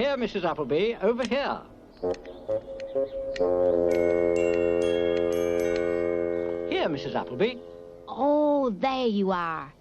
Here, Mrs. Appleby, over here. Here, Mrs. Appleby. Oh, there you are.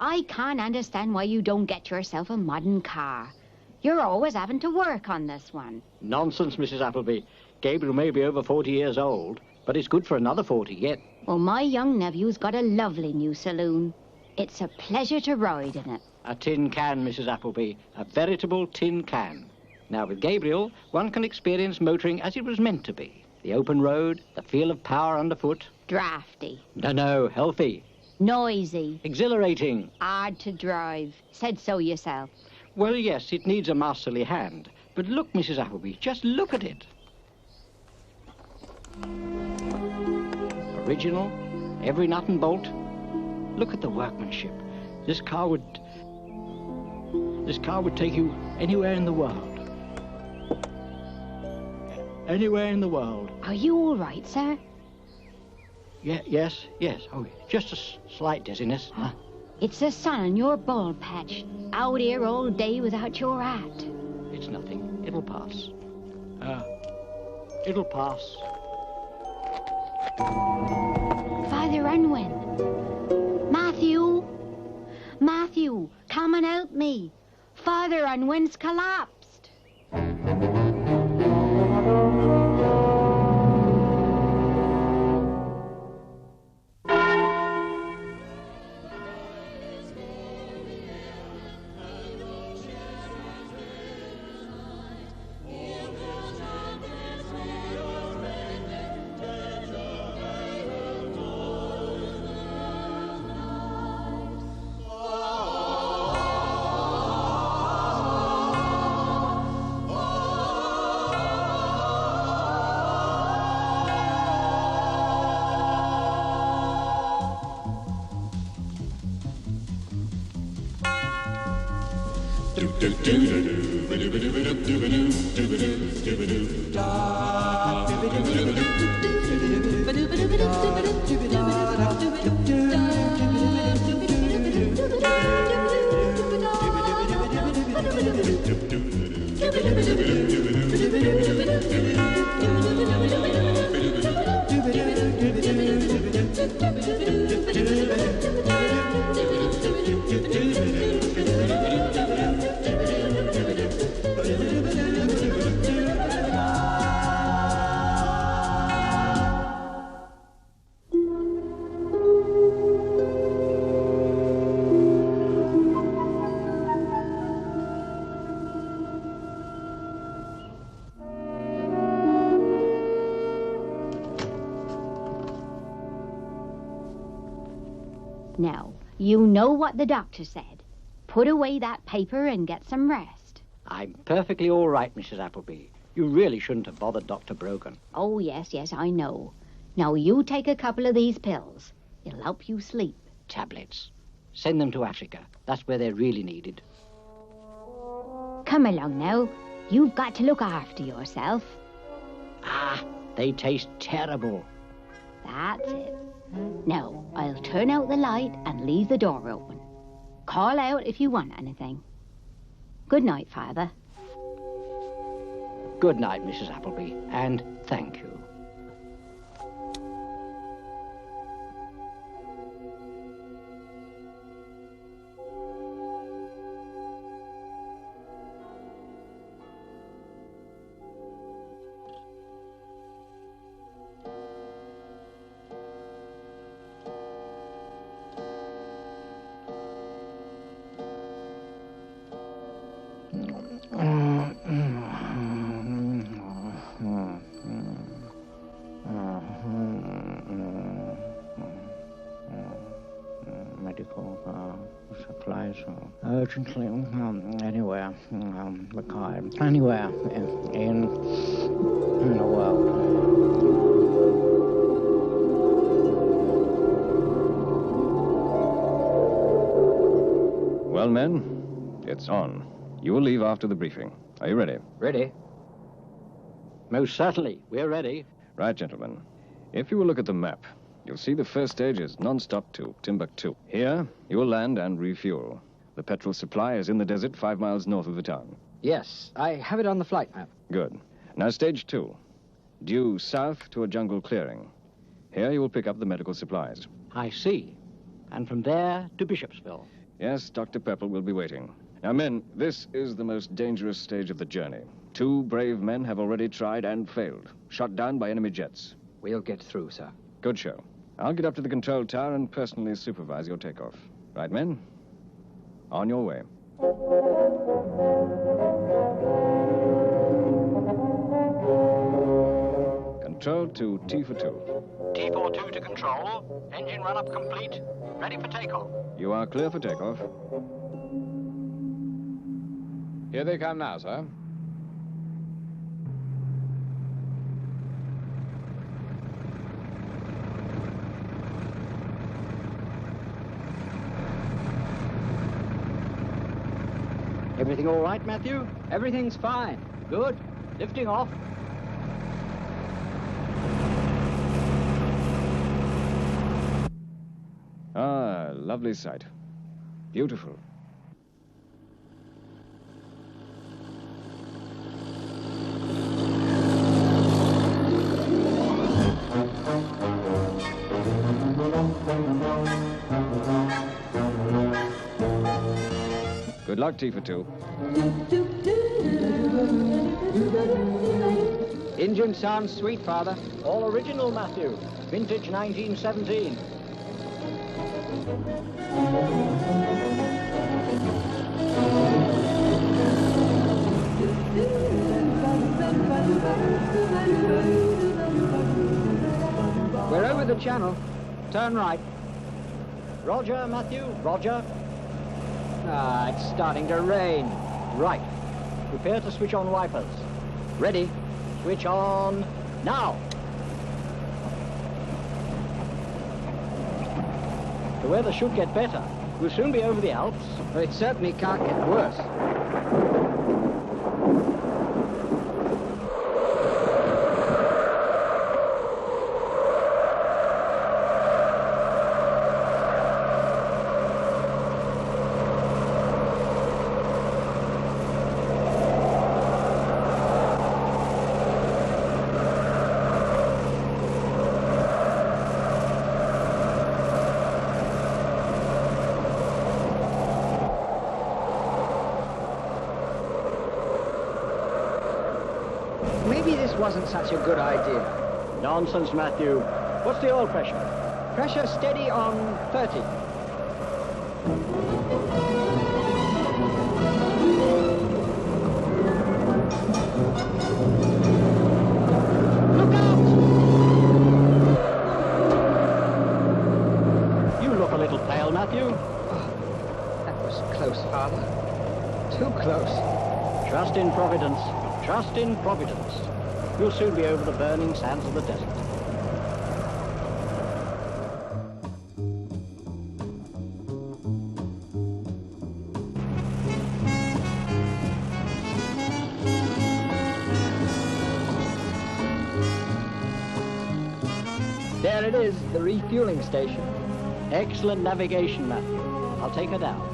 I can't understand why you don't get yourself a modern car. You're always having to work on this one. Nonsense, Mrs. Appleby. Gabriel may be over 40 years old, but it's good for another 40 yet. Well, my young nephew's got a lovely new saloon. It's a pleasure to ride in it. A tin can, Mrs. Appleby. A veritable tin can. Now, with Gabriel, one can experience motoring as it was meant to be. The open road, the feel of power underfoot. Drafty. No, healthy. Noisy. Exhilarating. Hard to drive. Said so yourself. Well, yes, it needs a masterly hand. But look, Mrs. Appleby, just look at it. Original, every nut and bolt. Look at the workmanship. This car would take you anywhere in the world. Anywhere in the world. Are you all right, sir? Yes. Oh, just a slight dizziness. Huh? It's the sun on your bald patch. Out here all day without your hat. It's nothing. It'll pass. It'll pass. Father Unwin. Matthew, come and help me. Father Unwin's collapsed. Now, you know what the doctor said. Put away that paper and get some rest. I'm perfectly all right, Mrs. Appleby. You really shouldn't have bothered Dr. Brogan. Oh, yes, I know. Now, you take a couple of these pills. It'll help you sleep. Tablets. Send them to Africa. That's where they're really needed. Come along now. You've got to look after yourself. Ah, they taste terrible. That's it. Now, I'll turn out the light and leave the door open. Call out if you want anything. Good night, Father. Good night, Mrs. Appleby, and thank you. Medical supplies urgently anywhere required. Anywhere in the world. Well, men, it's on. You will leave after the briefing. Are you ready? Ready? Most certainly. We're ready. Right, gentlemen. If you will look at the map, you'll see the first stage is non-stop to Timbuktu. Here, you will land and refuel. The petrol supply is in the desert 5 miles north of the town. Yes, I have it on the flight map. Good. Now, stage 2. Due south to a jungle clearing. Here you will pick up the medical supplies. I see. And from there to Bishopsville. Yes, Dr. Pepple will be waiting. Now, men, this is the most dangerous stage of the journey. 2 brave men have already tried and failed, shot down by enemy jets. We'll get through, sir. Good show. I'll get up to the control tower and personally supervise your takeoff. Right, men? On your way. Control to T for 2. T42 to control. Engine run-up complete. Ready for takeoff. You are clear for takeoff. Here they come now, sir. Everything all right, Matthew? Everything's fine. Good. Lifting off. Ah, lovely sight. Beautiful. Good luck, T for 2. Engine sounds sweet, Father. All original, Matthew. Vintage 1917. We're over the channel. Turn right. Roger, Matthew. Roger. Ah, it's starting to rain. Right. Prepare to switch on wipers. Ready? Switch on now. The weather should get better. We'll soon be over the Alps. Well, it certainly can't get worse. Maybe this wasn't such a good idea. Nonsense, Matthew. What's the oil pressure? Pressure steady on 30. Look out! You look a little pale, Matthew. That was close, Father. Too close. Trust in Providence. Trust in Providence. You'll soon be over the burning sands of the desert. There it is, the refueling station. Excellent navigation, Matthew. I'll take her down.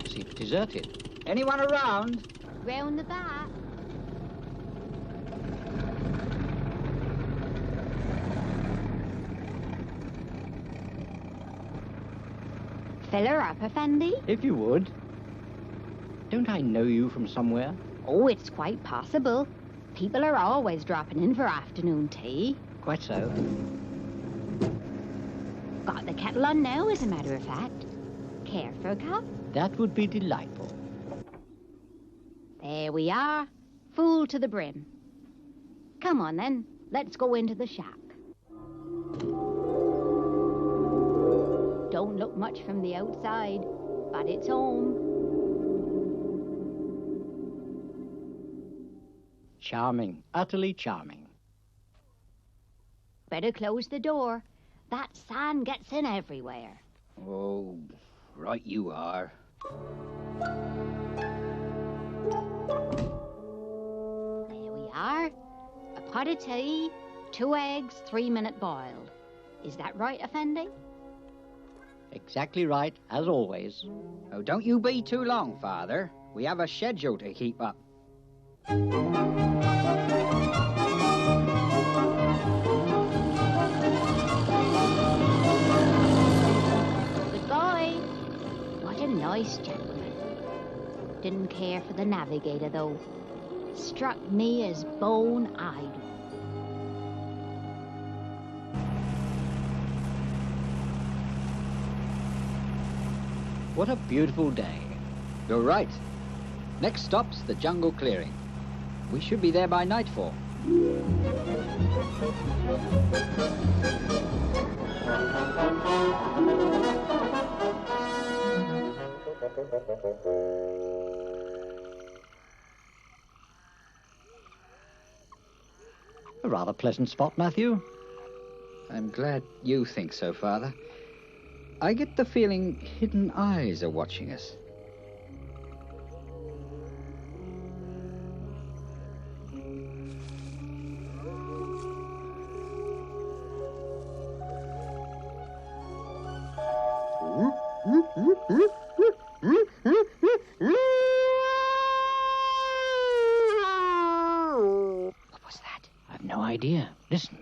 Seems deserted. Anyone around? Round the back. Fill her up, Effendi. If you would. Don't I know you from somewhere? Oh, it's quite possible. People are always dropping in for afternoon tea. Quite so. Got the kettle on now, as a matter of fact. Care for a cup? That would be delightful. There we are. Full to the brim. Come on, then. Let's go into the shack. Don't look much from the outside, but it's home. Charming. Utterly charming. Better close the door. That sand gets in everywhere. Oh, Right you are. There we are. A pot of tea, 2 eggs, 3-minute boiled. Is that right, Effendi? Exactly right, as always. Oh, don't you be too long, Father. We have a schedule to keep up. Goodbye. What a nice gentleman. Didn't care for the navigator, though. Struck me as bone-eyed. What a beautiful day. You're right. Next stop's the jungle clearing. We should be there by nightfall. A rather pleasant spot, Matthew. I'm glad you think so, Father. I get the feeling hidden eyes are watching us. What was that? I've no idea. Listen.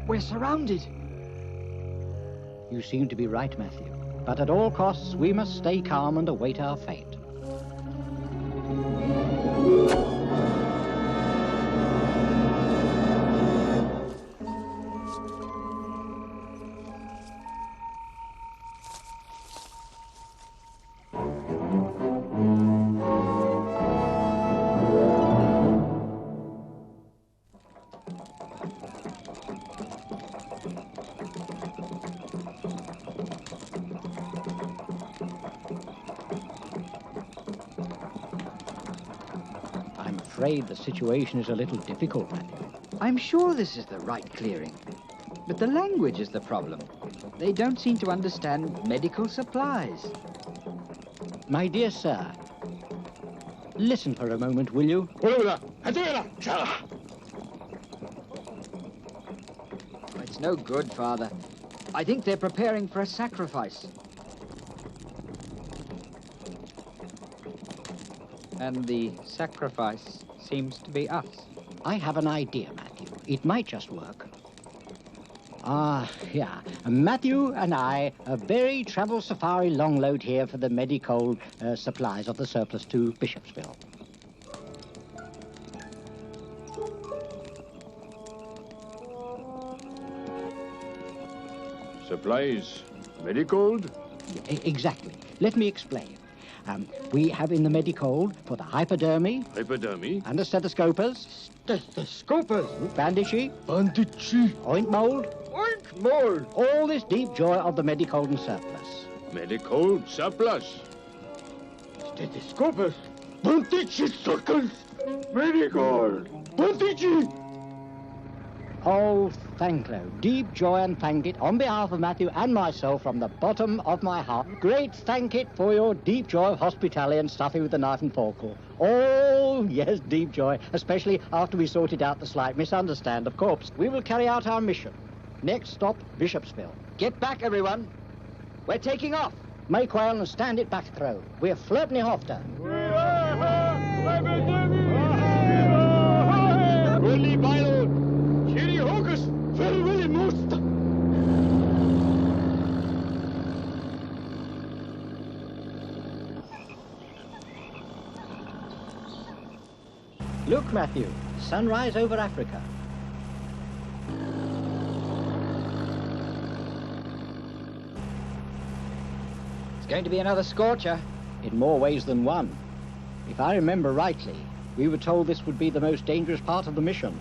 We're surrounded. You seem to be right, Matthew. But at all costs, we must stay calm and await our fate. I'm afraid the situation is a little difficult, Matthew. I'm sure this is the right clearing. But the language is the problem. They don't seem to understand medical supplies. My dear sir, listen for a moment, will you? It's no good, Father. I think they're preparing for a sacrifice. And the sacrifice seems to be us. I have an idea, Matthew. It might just work. Yeah. Matthew and I bury travel safari long load here for the medical supplies of the surplus to Bishopsville. Supplies? Medicold? Exactly. Let me explain. We have in the medicold for the hypodermy. Hypodermy? And the stethoscopers. Stethoscopers? Bandagey. Bandagey. Oint mold. Oink mold. All this deep joy of the medicold and surplus. Medicold surplus. Stethoscopers? Bandagey circles. Medicold. Bandagey. Oh, thank you. Deep joy and thank it on behalf of Matthew and myself from the bottom of my heart. Great thank it for your deep joy of hospitality and stuffing with the knife and fork. Oh, yes, deep joy, especially after we sorted out the slight misunderstanding of corpse. We will carry out our mission. Next stop, Bishopsville. Get back, everyone. We're taking off. Make well and stand it back throw. We're flirting after. Willy Milo. Chiri Hocus. Very, very most. Look, Matthew. Sunrise over Africa. It's going to be another scorcher. In more ways than one. If I remember rightly, we were told this would be the most dangerous part of the mission.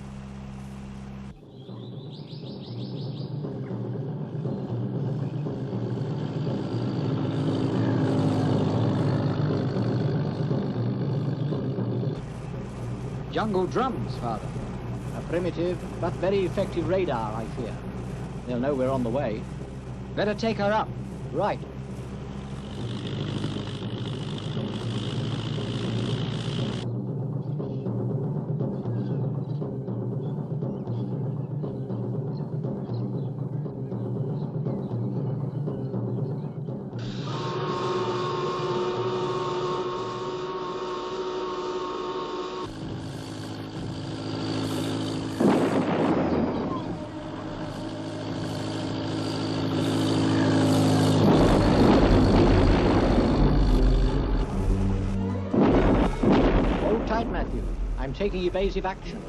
jungle drums, Father. A primitive but very effective radar, I fear. They'll know we're on the way. Better take her up. Right. Matthew. I'm taking evasive action.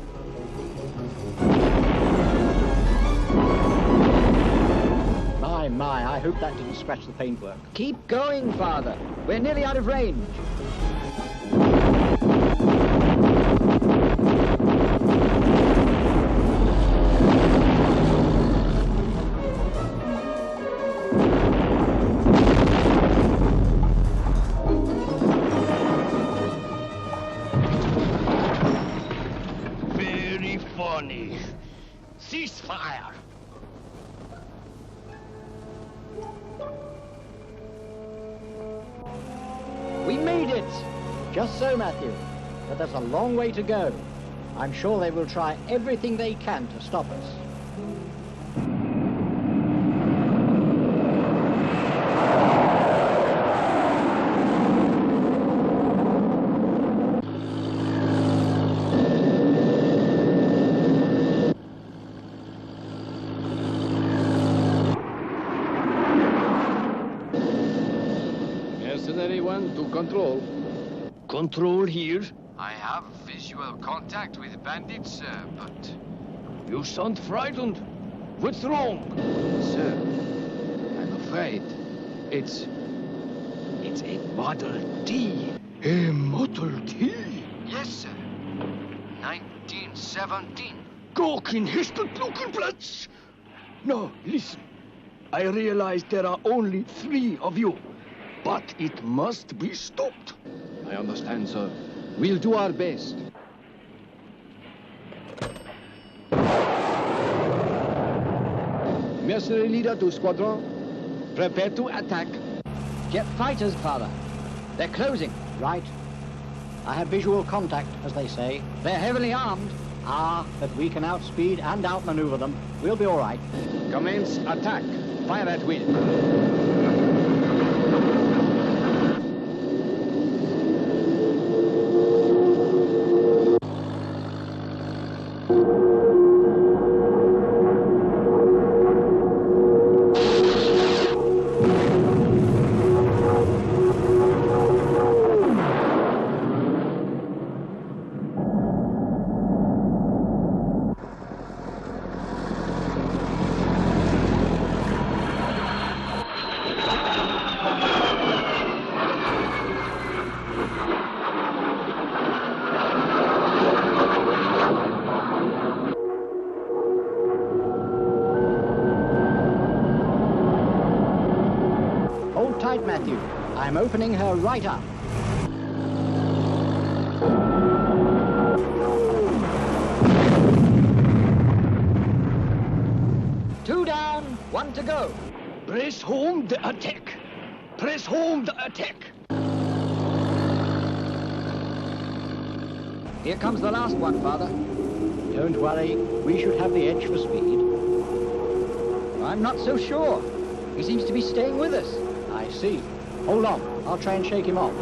My, I hope that didn't scratch the paintwork. Keep going, Father. We're nearly out of range. Ceasefire! We made it! Just so, Matthew. But there's a long way to go. I'm sure they will try everything they can to stop us. Mercenary 1 to control. Control here? I have visual contact with bandits, sir, but... You sound frightened. What's wrong? Sir, I'm afraid it's a Model T. A Model T? Yes, sir. 1917. Gawkin Hestelplukenplatz! No, listen. I realize there are only 3 of you, but it must be stopped. I understand, sir. We'll do our best. Mercenary leader to squadron. Prepare to attack. Get fighters, Father. They're closing. Right. I have visual contact, as they say. They're heavily armed. Ah, but we can outspeed and outmaneuver them. We'll be all right. Commence attack. Fire at will. Hold tight, Matthew. I'm opening her right up. Two down, 1 to go. Press home the attack. Press home the attack. Here comes the last one, Father. Don't worry. We should have the edge for speed. I'm not so sure. He seems to be staying with us. I see. Hold on. I'll try and shake him off.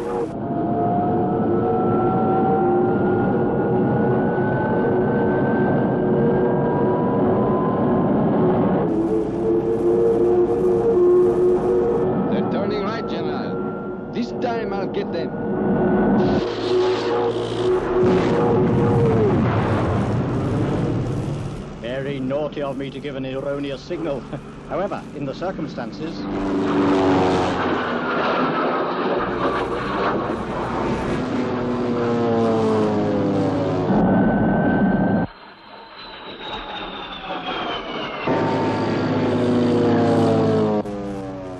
They're turning right, General. This time I'll get them. Very naughty of me to give an erroneous signal. However, in the circumstances...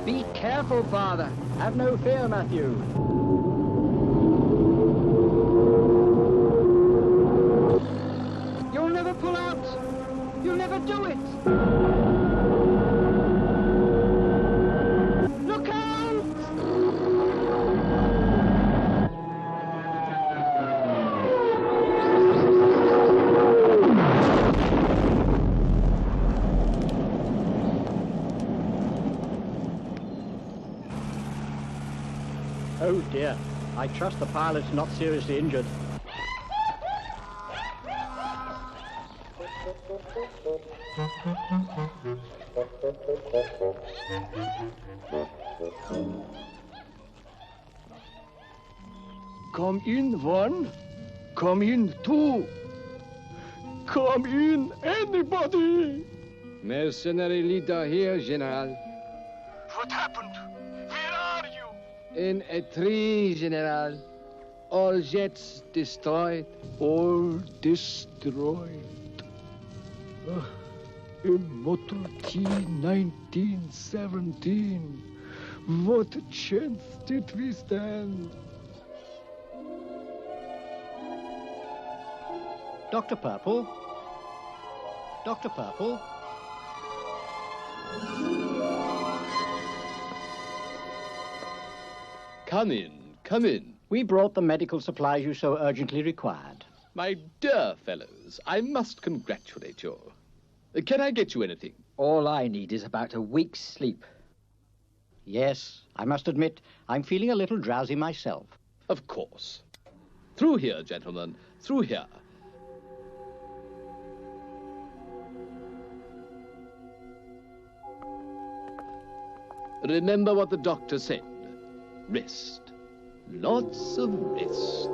Be careful, Father. Have no fear, Matthew. never pull out. You'll never do it. Look out! Oh dear. I trust the pilot's not seriously injured. Come in, one. Come in, two. Come in, anybody. Mercenary leader here, General. What happened? Where are you? In a tree, General. All jets destroyed. All destroyed. Immortal T 1917. What chance did we stand? Dr. Purple? Dr. Purple? Come in, come in. We brought the medical supplies you so urgently required. My dear fellows, I must congratulate you. Can I get you anything? All I need is about a week's sleep. Yes, I must admit, I'm feeling a little drowsy myself. Of course. Through here, gentlemen, through here. Remember what the doctor said. Rest. Lots of rest.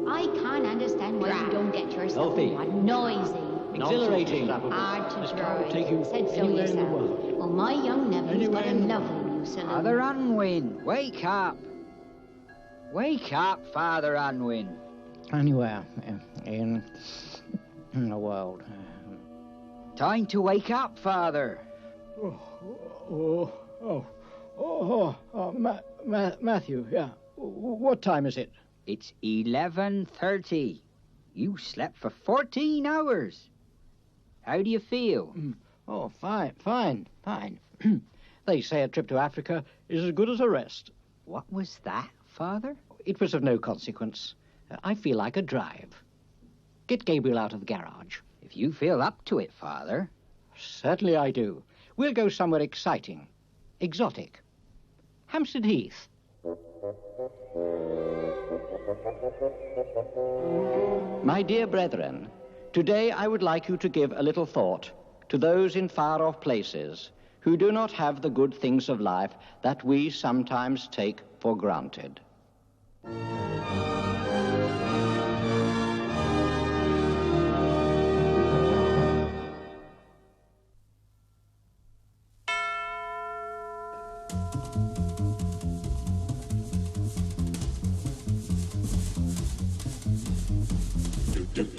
I can't understand why you don't get yourself Healthy. one noisy. Exhilarating. Hard to This car will drive. take you Said so anywhere in the yourself. world. Well, my young nephew's got a Anywhere in the lovely new saloon. Father Unwin, wake up. Wake up, Father Unwin. Anywhere in the world. Time to wake up, Father. Matthew, yeah. What time is it? It's 11:30. You slept for 14 hours. How do you feel? Oh, fine. They say a trip to Africa is as good as a rest. What was that, Father? It was of no consequence. I feel like a drive. Get Gabriel out of the garage. If you feel up to it, Father. Certainly I do. We'll go somewhere exciting, exotic. Hampstead Heath. My dear brethren, today I would like you to give a little thought to those in far-off places who do not have the good things of life that we sometimes take for granted. Do